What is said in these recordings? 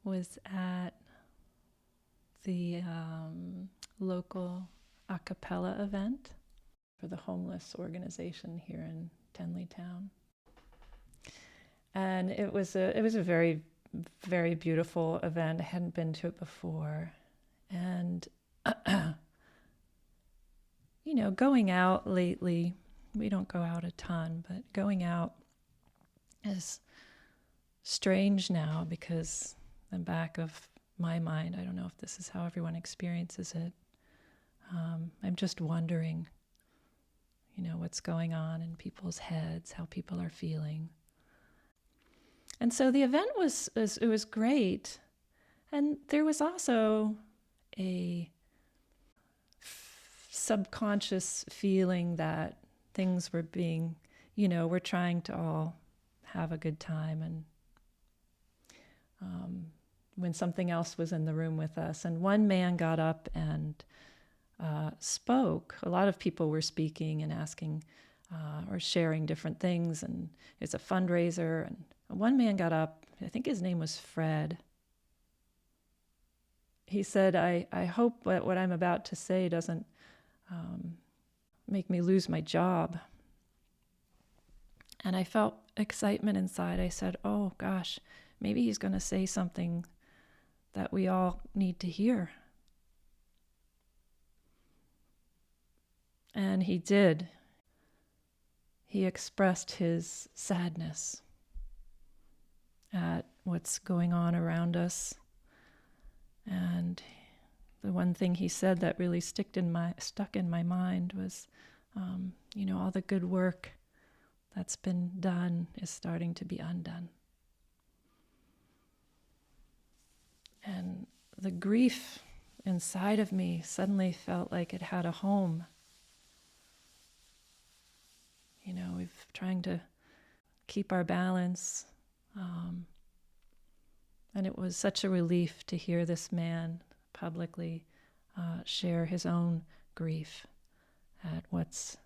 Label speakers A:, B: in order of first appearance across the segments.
A: was at the local a cappella event for the homeless organization here in Tenleytown. And it was a very, very beautiful event. I hadn't been to it before. And, going out lately, we don't go out a ton, but going out is strange now because in the back of my mind, I don't know if this is how everyone experiences it. I'm just wondering, what's going on in people's heads, how people are feeling. And so the event was great. And there was also a subconscious feeling that things were being, we're trying to all have a good time. And when something else was in the room with us, and one man got up and spoke. A lot of people were speaking and asking or sharing different things, and it's a fundraiser. And one man got up, I think his name was Fred. He said, I hope that what I'm about to say doesn't make me lose my job. And I felt excitement inside. I said, oh gosh, maybe he's going to say something that we all need to hear. And he did. He expressed his sadness at what's going on around us. And the one thing he said that really stuck in my mind was, all the good work that's been done is starting to be undone. And the grief inside of me suddenly felt like it had a home. We've trying to keep our balance. And it was such a relief to hear this man publicly share his own grief at what's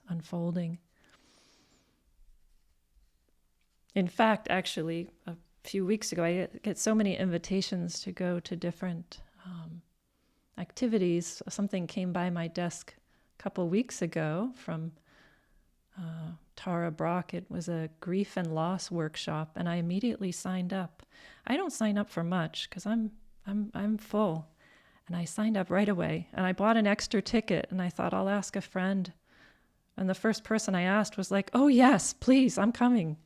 A: unfolding. In fact, actually, a few weeks ago, I get so many invitations to go to different activities. Something came by my desk a couple weeks ago from Tara Brock. It was a grief and loss workshop, and I immediately signed up. I don't sign up for much because I'm full, and I signed up right away. And I bought an extra ticket, and I thought I'll ask a friend. And the first person I asked was like, "Oh yes, please, I'm coming."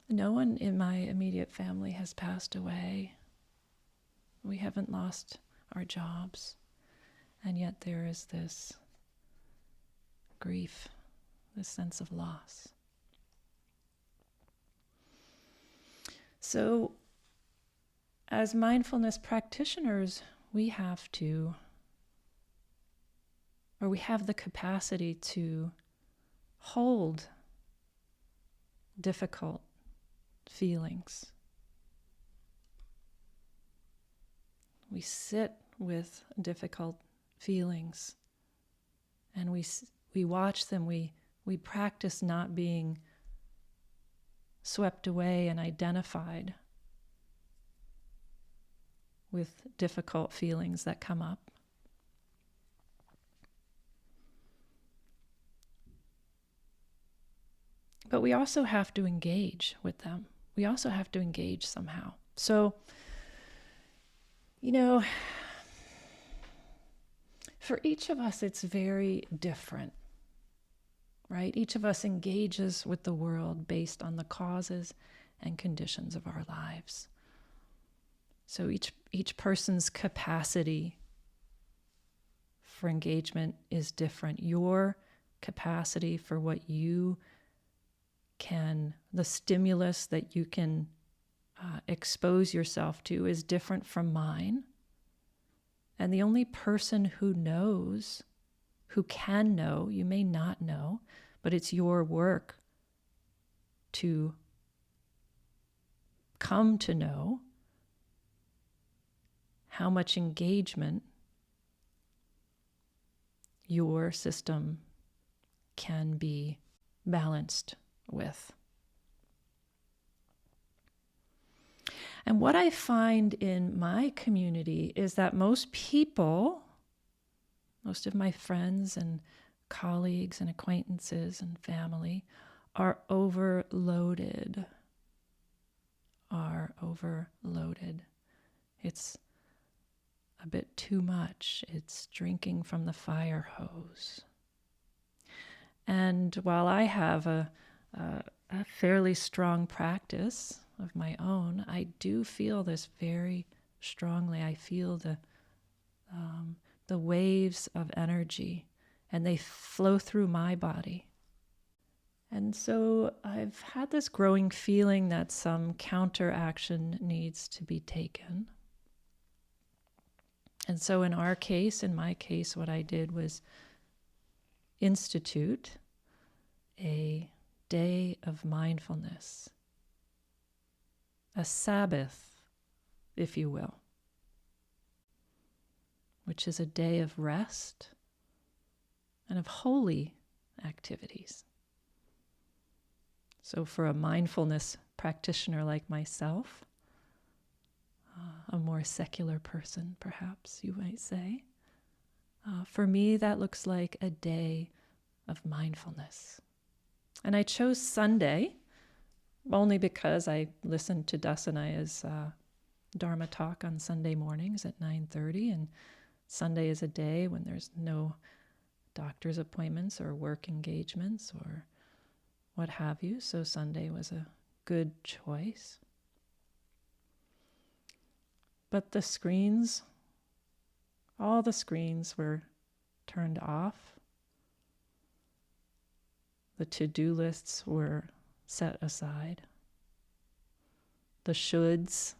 A: No one in my immediate family has passed away. We haven't lost our jobs, and yet there is this grief, this sense of loss. So, as mindfulness practitioners, we have the capacity to hold difficult feelings. We sit with difficult feelings, and we watch them, we practice not being swept away and identified with difficult feelings that come up. But we also have to engage with them. We also have to engage somehow. So, for each of us, it's very different. Right? Each of us engages with the world based on the causes and conditions of our lives. So each person's capacity for engagement is different. Your capacity for what you can, the stimulus that you can expose yourself to is different from mine. And the only person who knows, who can know, you may not know, but it's your work to come to know how much engagement your system can be balanced with. And what I find in my community is that most people, most of my friends and colleagues and acquaintances and family are overloaded. It's a bit too much. It's drinking from the fire hose. And while I have a fairly strong practice of my own, I do feel this very strongly. I feel the waves of energy, and they flow through my body. And so I've had this growing feeling that some counteraction needs to be taken. And so in my case, what I did was institute a day of mindfulness, a Sabbath, if you will, which is a day of rest and of holy activities. So for a mindfulness practitioner like myself, a more secular person, perhaps you might say, for me that looks like a day of mindfulness. And I chose Sunday only because I listened to Dasanaya's Dharma talk on Sunday mornings at 9:30, and Sunday is a day when there's no doctor's appointments or work engagements or what have you, so Sunday was a good choice. But all the screens were turned off. The to-do lists were set aside. The shoulds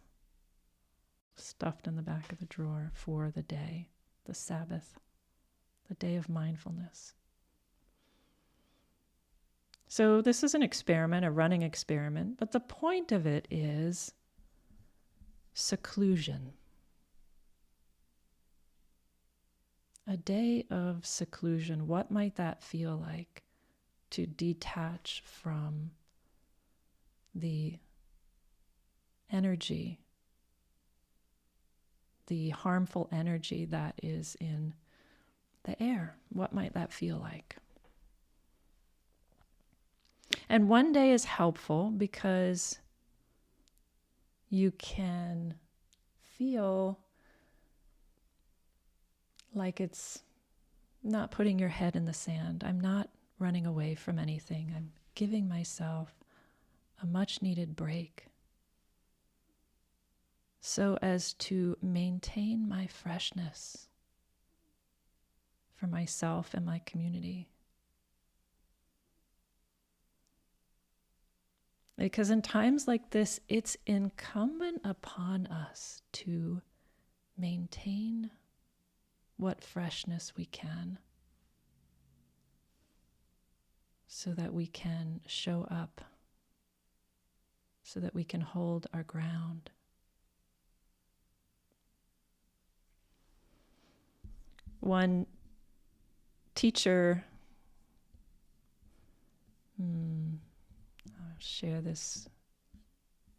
A: stuffed in the back of the drawer for the day, the Sabbath, the day of mindfulness. So this is an experiment, a running experiment, but the point of it is seclusion. A day of seclusion, what might that feel like to detach from the energy, the harmful energy that is in the air? What might that feel like? And one day is helpful because you can feel like it's not putting your head in the sand. I'm not running away from anything. I'm giving myself a much needed break so as to maintain my freshness for myself and my community. Because in times like this, it's incumbent upon us to maintain what freshness we can so that we can show up, so that we can hold our ground. One teacher, I'll share this.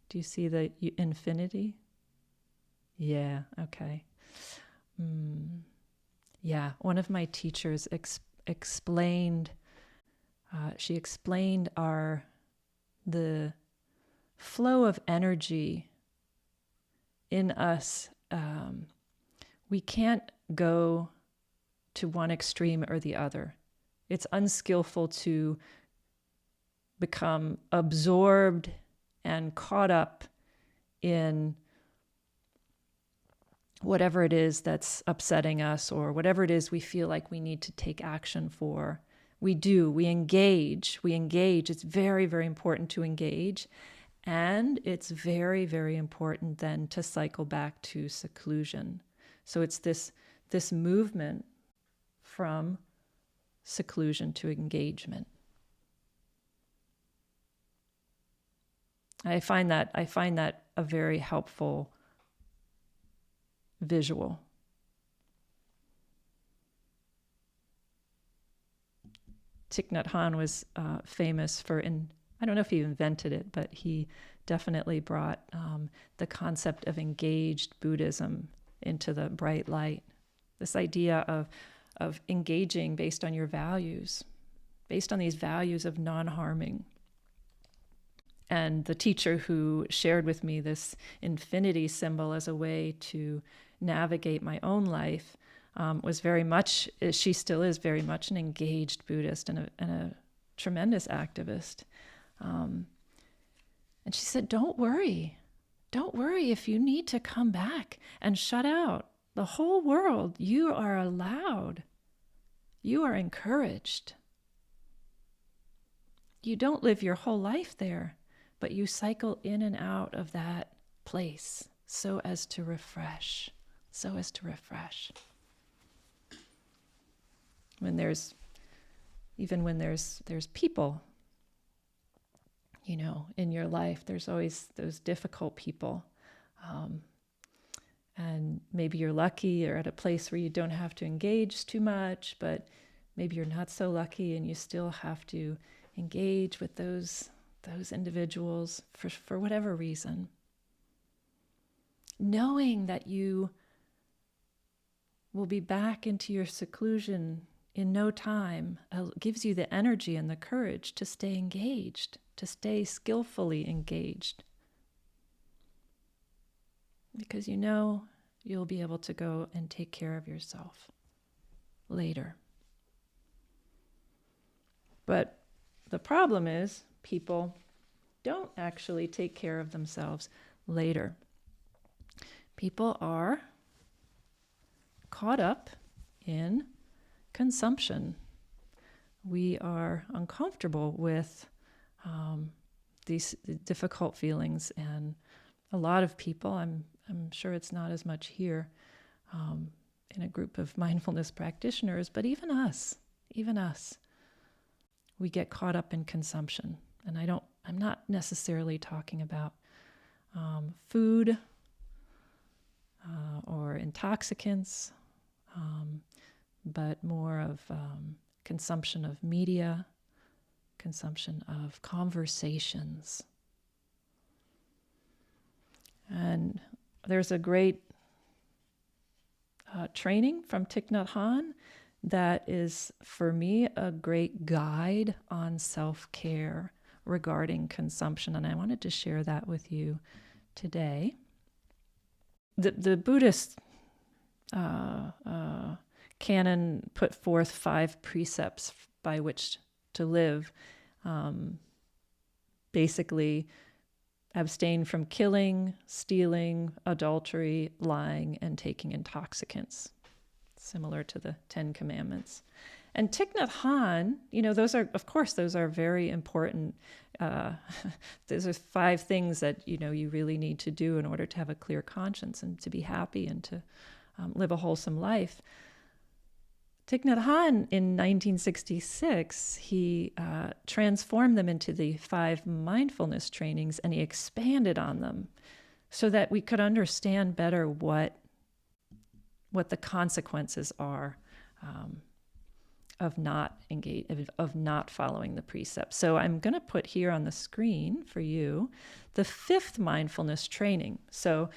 A: Do you see the infinity? Yeah, okay. Yeah, one of my teachers explained, she explained the flow of energy in us. We can't go to one extreme or the other. It's unskillful to become absorbed and caught up in whatever it is that's upsetting us or whatever it is we feel like we need to take action for. We engage. It's very, very important to engage. And it's very, very important then to cycle back to seclusion. So it's this movement from seclusion to engagement. I find that a very helpful visual. Thich Nhat Hanh was famous for, and I don't know if he invented it, but he definitely brought the concept of engaged Buddhism into the bright light. This idea of engaging based on your values, based on these values of non-harming. And the teacher who shared with me this infinity symbol as a way to navigate my own life was very much, she still is very much an engaged Buddhist and a tremendous activist. And she said, don't worry if you need to come back and shut out the whole world. You are allowed. You are encouraged. You don't live your whole life there, but you cycle in and out of that place so as to refresh. When there's people, in your life, there's always those difficult people. And maybe you're lucky or at a place where you don't have to engage too much, but maybe you're not so lucky and you still have to engage with those individuals for whatever reason. Knowing that you will be back into your seclusion in no time gives you the energy and the courage to stay engaged, to stay skillfully engaged. Because you'll be able to go and take care of yourself later. But the problem is people don't actually take care of themselves later. People are caught up in consumption. We are uncomfortable with these difficult feelings, and a lot of people, I'm sure it's not as much here in a group of mindfulness practitioners, but even us, we get caught up in consumption. And I'm not necessarily talking about food or intoxicants, but more of consumption of media, consumption of conversations. And there's a great training from Thich Nhat Hanh that is, for me, a great guide on self-care regarding consumption. And I wanted to share that with you today. The Buddhist canon put forth 5 precepts by which to live. Basically, abstain from killing, stealing, adultery, lying, and taking intoxicants, similar to the 10 Commandments. And Thich Nhat Hanh, those are very important. Those are 5 things that, you really need to do in order to have a clear conscience and to be happy and to live a wholesome life. Thich Nhat Hanh, in 1966, he transformed them into the 5 mindfulness trainings, and he expanded on them so that we could understand better what the consequences are of not following the precepts. So I'm going to put here on the screen for you the 5th mindfulness training. So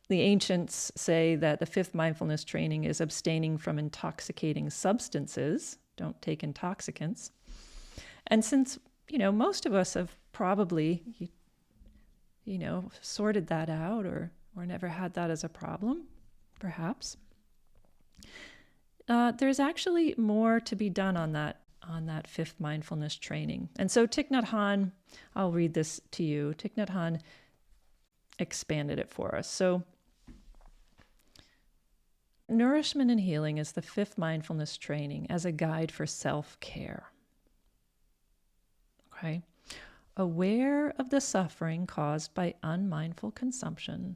A: the ancients say that the 5th mindfulness training is abstaining from intoxicating substances. Don't take intoxicants. And since, most of us have probably, sorted that out or never had that as a problem, perhaps, there's actually more to be done on that 5th mindfulness training. And so Thich Nhat Hanh, I'll read this to you. Thich Nhat Hanh expanded it for us. So nourishment and healing is the 5th mindfulness training as a guide for self-care. Okay? Aware of the suffering caused by unmindful consumption,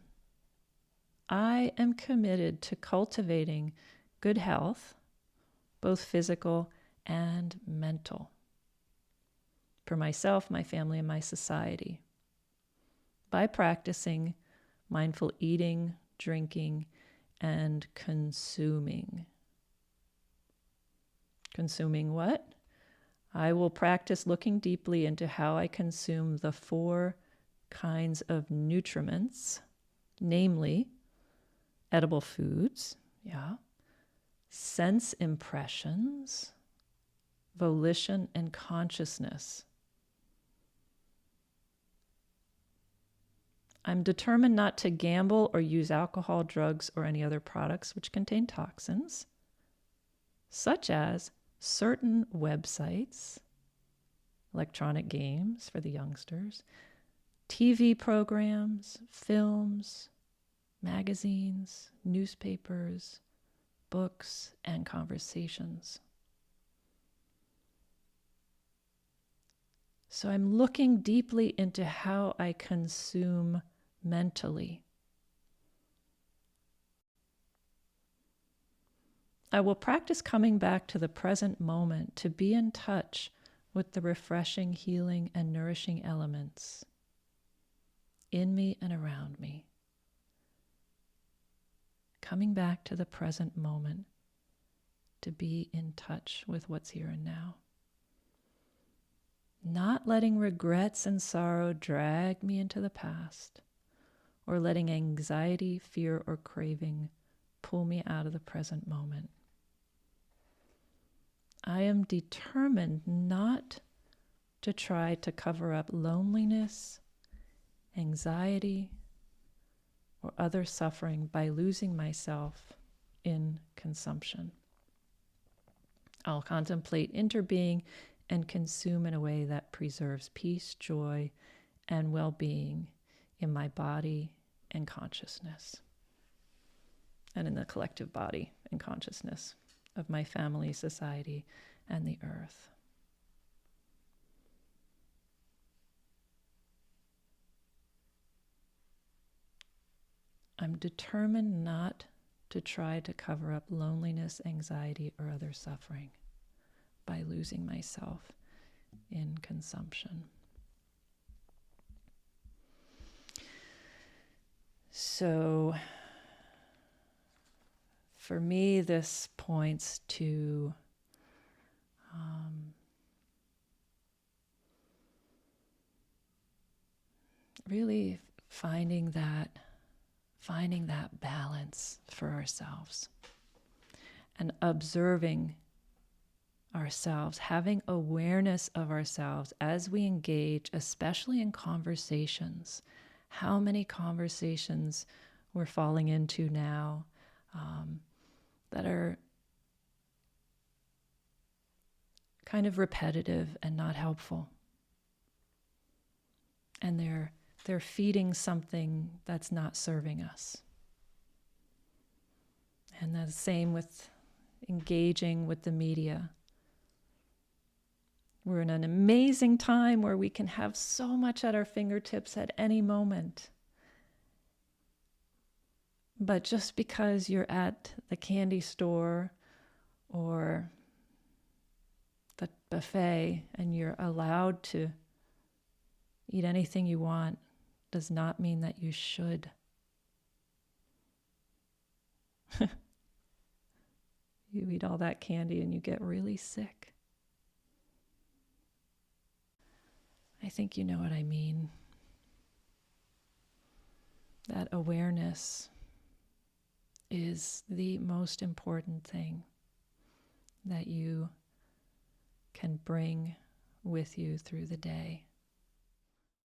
A: I am committed to cultivating good health, both physical and mental, for myself, my family, and my society, by practicing mindful eating, drinking, and consuming. Consuming what? I will practice looking deeply into how I consume the 4 kinds of nutriments, namely edible foods, sense impressions, volition, and consciousness. I'm determined not to gamble or use alcohol, drugs, or any other products which contain toxins, such as certain websites, electronic games for the youngsters, TV programs, films, magazines, newspapers, books, and conversations. So I'm looking deeply into how I consume mentally. I will practice coming back to the present moment to be in touch with the refreshing, healing, and nourishing elements in me and around me. Coming back to the present moment to be in touch with what's here and now. Not letting regrets and sorrow drag me into the past, or letting anxiety, fear, or craving pull me out of the present moment. I am determined not to try to cover up loneliness, anxiety, or other suffering by losing myself in consumption. I'll contemplate interbeing and consume in a way that preserves peace, joy, and well-being in my body and consciousness, and in the collective body and consciousness of my family, society, and the earth. I'm determined not to try to cover up loneliness, anxiety, or other suffering by losing myself in consumption. So, for me, this points to really finding that balance for ourselves and observing ourselves, having awareness of ourselves as we engage, especially in conversations. How many conversations we're falling into now that are kind of repetitive and not helpful. And they're feeding something that's not serving us. And the same with engaging with the media. We're in an amazing time where we can have so much at our fingertips at any moment. But just because you're at the candy store or the buffet and you're allowed to eat anything you want does not mean that you should. You eat all that candy and you get really sick. I think you know what I mean. That awareness is the most important thing that you can bring with you through the day.